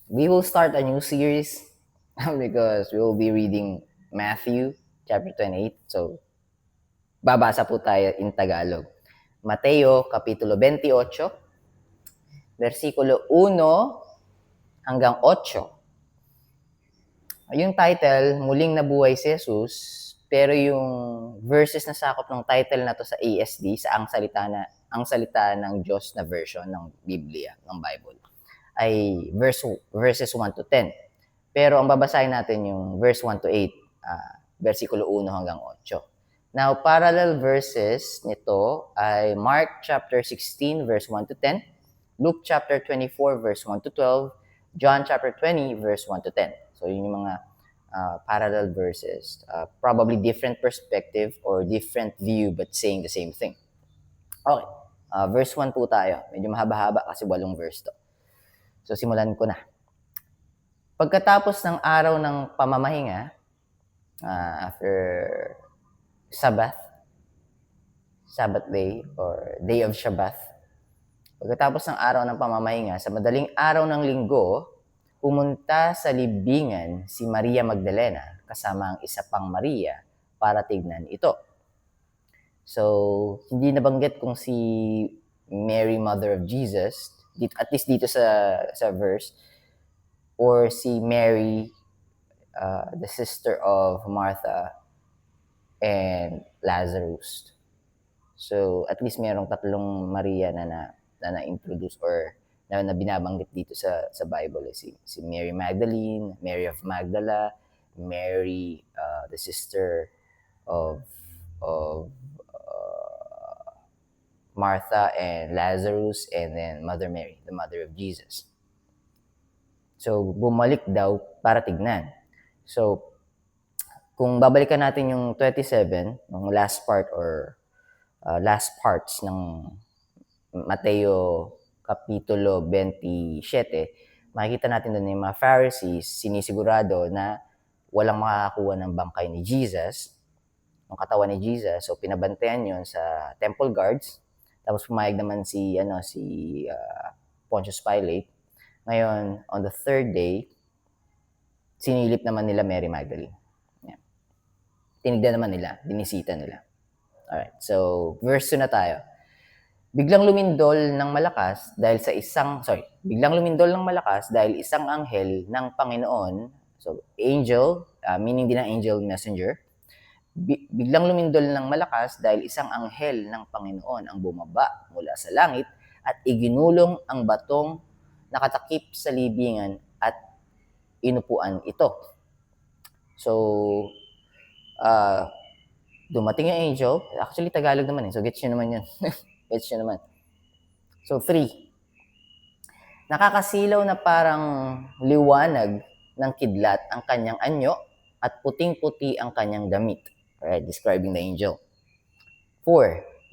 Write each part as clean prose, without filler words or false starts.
We will start a new series because we will be reading Matthew chapter 28. So, babasa po tayo in Tagalog. Mateo Kapitulo 28, versikulo 1 hanggang 8. Yung title, Muling Nabuhay si Jesus, pero yung verses na sakop ng title na to sa ASD, sa ang salita ng Diyos na version ng Biblia, ng Bible, ay verses 1 to 10. Pero ang babasahin natin yung verse 1 to 8, versikulo 1 hanggang 8. Now, parallel verses nito ay Mark chapter 16, verse 1 to 10, Luke chapter 24, verse 1 to 12, John chapter 20, verse 1 to 10. So, yun yung mga parallel verses. Probably different perspective or different view but saying the same thing. Okay. Verse 1 po tayo. Medyo mahaba-haba kasi 8 verse to. So, simulan ko na. Pagkatapos ng araw ng pamamahinga, after Sabbath day or day of Shabbath, pagkatapos ng araw ng pamamahinga, sa madaling araw ng linggo, pumunta sa libingan si Maria Magdalena kasama ang isa pang Maria para tignan ito. So, hindi nabanggit kung si Mary, Mother of Jesus, at least dito sa verse, or si Mary, the sister of Martha and Lazarus. So, at least mayroong tatlong Maria na na-introduce or na binabanggit dito sa Bible. Si Mary Magdalene, Mary of Magdala, Mary, the sister of Martha and Lazarus, and then Mother Mary, the mother of Jesus. So, bumalik daw para tignan. So, kung babalikan natin yung 27, yung last part or last parts ng Mateo Kapitulo 27, makikita natin doon yung mga Pharisees sinisigurado na walang makakakuha ng bangkay ni Jesus, ng katawan ni Jesus. So, pinabantayan yon sa temple guards. Tapos pumayag naman si Pontius Pilate. Ngayon, on the third day, sinilip naman nila Mary Magdalene. Yan. Tinignan naman nila, binisita nila. Alright, so verse 2 na tayo. Biglang lumindol ng malakas dahil isang anghel ng Panginoon, so angel, meaning din ng angel messenger, biglang lumindol ng malakas dahil isang anghel ng Panginoon ang bumaba mula sa langit at iginulong ang batong nakatakip sa libingan at inupuan ito. So, dumating yung angel. Actually, Tagalog naman eh. So, gets nyo naman yun. Gets nyo naman. So, 3. Nakakasilaw na parang liwanag ng kidlat ang kanyang anyo at puting-puti ang kanyang damit. Alright, describing the angel. 4.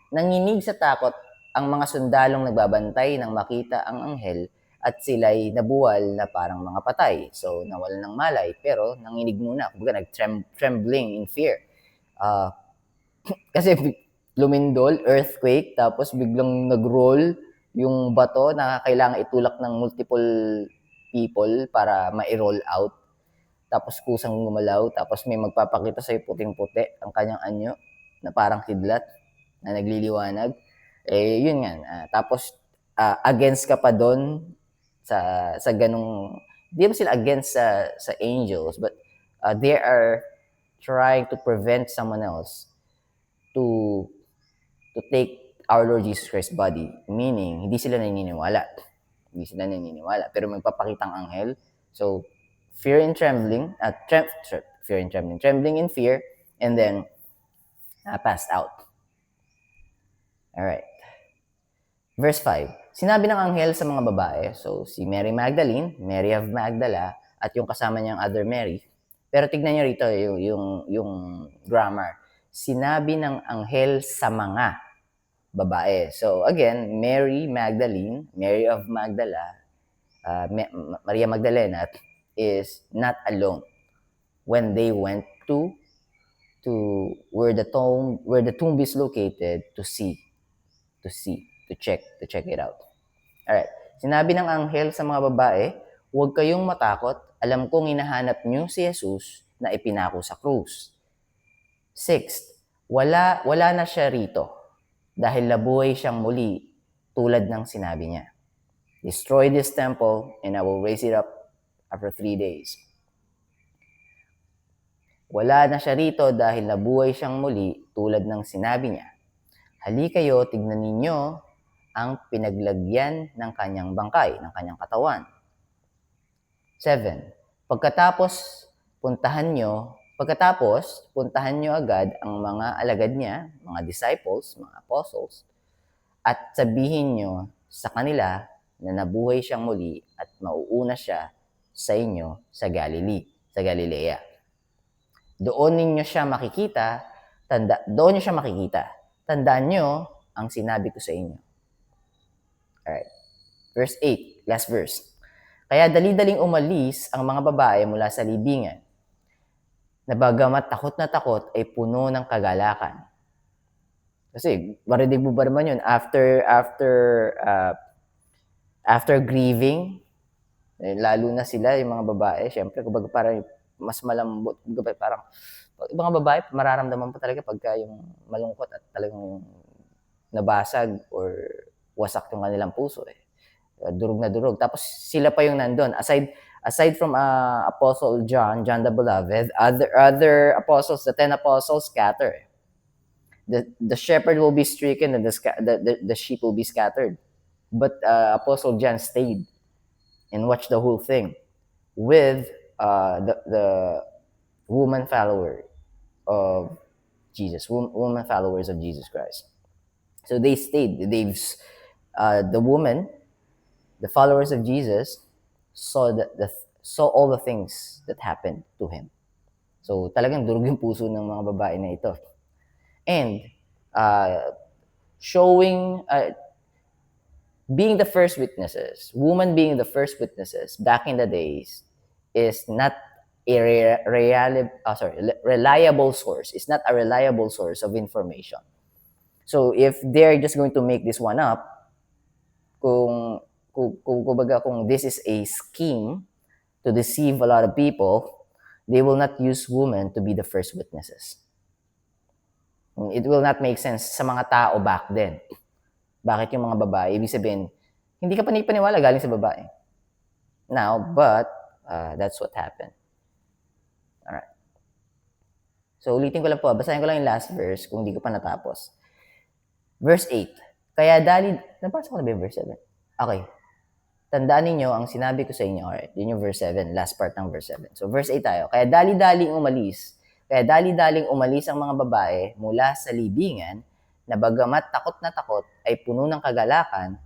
Nanginig sa takot ang mga sundalong nagbabantay nang makita ang anghel at sila'y nabuwal na parang mga patay. So, nawalan ng malay, pero nanginig muna. Kumbaga, nag-trembling in fear. Kasi lumindol, earthquake, tapos biglang nag-roll yung bato na kailangan itulak ng multiple people para ma-roll out. Tapos kusang gumalaw, tapos may magpapakita sa'yo puting-puti ang kanyang anyo na parang kidlat na nagliliwanag. Yun nga. Tapos, against ka pa doon sa ganung, di ba sila against sa angels, but they are trying to prevent someone else to take our Lord Jesus Christ's body. Meaning, hindi sila naniniwala. Pero magpapakitang anghel. So, trembling in fear, and then passed out. Alright. Verse 5. Sinabi ng anghel sa mga babae, so si Mary Magdalene, Mary of Magdala, at yung kasama niyang other Mary. Pero tignan niyo rito yung grammar. Sinabi ng anghel sa mga babae. So again, Mary Magdalene, Mary of Magdala, Maria Magdalena is not alone when they went to where the tomb is located to check it out. Alright. Sinabi ng anghel sa mga babae, huwag kayong matakot. Alam kong hinahanap niyo si Jesus na ipinako sa krus. 6. Wala na siya rito dahil nabuhay siyang muli tulad ng sinabi niya. Destroy this temple and I will raise it up after 3 days. Wala na siya rito dahil nabuhay siyang muli tulad ng sinabi niya. Hali kayo, tignan ninyo ang pinaglagyan ng kanyang bangkay, ng kanyang katawan. 7. Pagkatapos, puntahan nyo agad ang mga alagad niya, mga disciples, mga apostles, at sabihin nyo sa kanila na nabuhay siyang muli at mauuna siya sa inyo sa Galilea. Doon niyo siya makikita. Tandaan nyo ang sinabi ko sa inyo. Alright. Verse 8, last verse. Kaya dali-daling umalis ang mga babae mula sa libingan, na bagamat takot na takot ay puno ng kagalakan. Kasi, marinig mo ba naman yun? After grieving, lalo na sila, yung mga babae, syempre, kumbaga parang mas malambot, parang, mga babae, mararamdaman pa talaga pagka yung malungkot at talagang nabasag or wasak yung kanilang puso. Durog na durog. Tapos sila pa yung nandun. Aside from Apostle John the Beloved, other apostles, the 10 apostles scatter. The shepherd will be stricken and the sheep will be scattered. But Apostle John stayed and watched the whole thing with the woman follower of Jesus, woman followers of Jesus Christ. So they stayed. The woman, the followers of Jesus, saw all the things that happened to him. So talagang durog yung puso ng mga babae na ito. And being the first witnesses, women being the first witnesses back in the days is not a reliable source. It's not a reliable source of information. So if they're just going to make this one up, kung this is a scheme to deceive a lot of people, they will not use women to be the first witnesses. It will not make sense sa mga tao back then. Bakit yung mga babae? Ibig sabihin, hindi ka panipaniwala galing sa babae. Now, but that's what happened. Alright. So, ulitin ko lang po. Basahin ko lang yung last verse kung hindi ko pa natapos. Verse 8. Kaya nabasa ko na ba yung verse 7? Okay. Tandaan ninyo ang sinabi ko sa inyo. Alright, yun yung verse 7. Last part ng verse 7. So, verse 8 tayo. Kaya dali-daling umalis ang mga babae mula sa libingan na bagamat takot na takot ay puno ng kagalakan.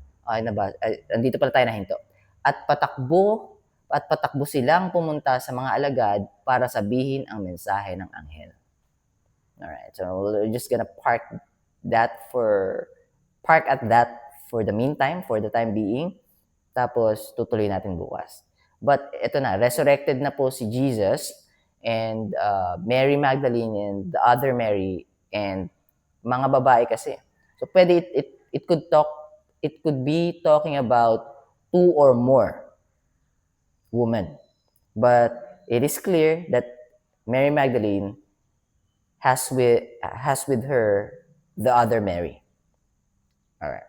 Andito pala tayo nahinto. At patakbo silang pumunta sa mga alagad para sabihin ang mensahe ng anghel. Alright, so we're just gonna park at that for the meantime, for the time being. Tapos tutuloy natin bukas. But ito na, resurrected na po si Jesus and Mary Magdalene and the other Mary and mga babae kasi. So pwede it could be talking about 2 or more women. But it is clear that Mary Magdalene has with her the other Mary. Alright.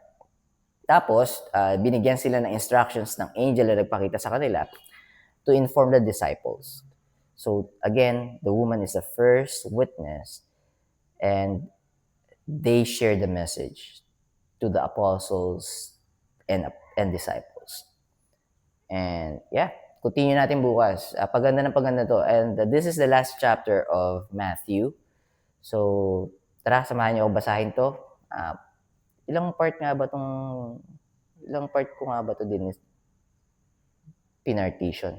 Tapos, binigyan sila ng instructions ng angel na nagpakita sa kanila to inform the disciples. So, again, the woman is the first witness and they share the message to the apostles and disciples. And yeah, continue natin bukas. Paganda to. And this is the last chapter of Matthew. So, tara, samahan niyo ako basahin to. Ilang part ko nga ba to din is pinartition.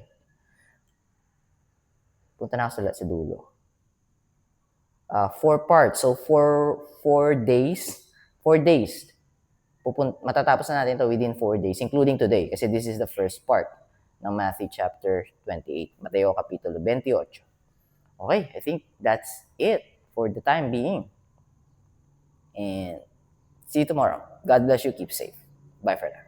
Punta na ako sa dulo. 4 parts. So, 4 days. 4 days. Matatapos na natin to within 4 days, including today. Kasi this is the first part ng Matthew chapter 28. Mateo kapitulo 28. Okay, I think that's it for the time being. And see you tomorrow. God bless you. Keep safe. Bye for now.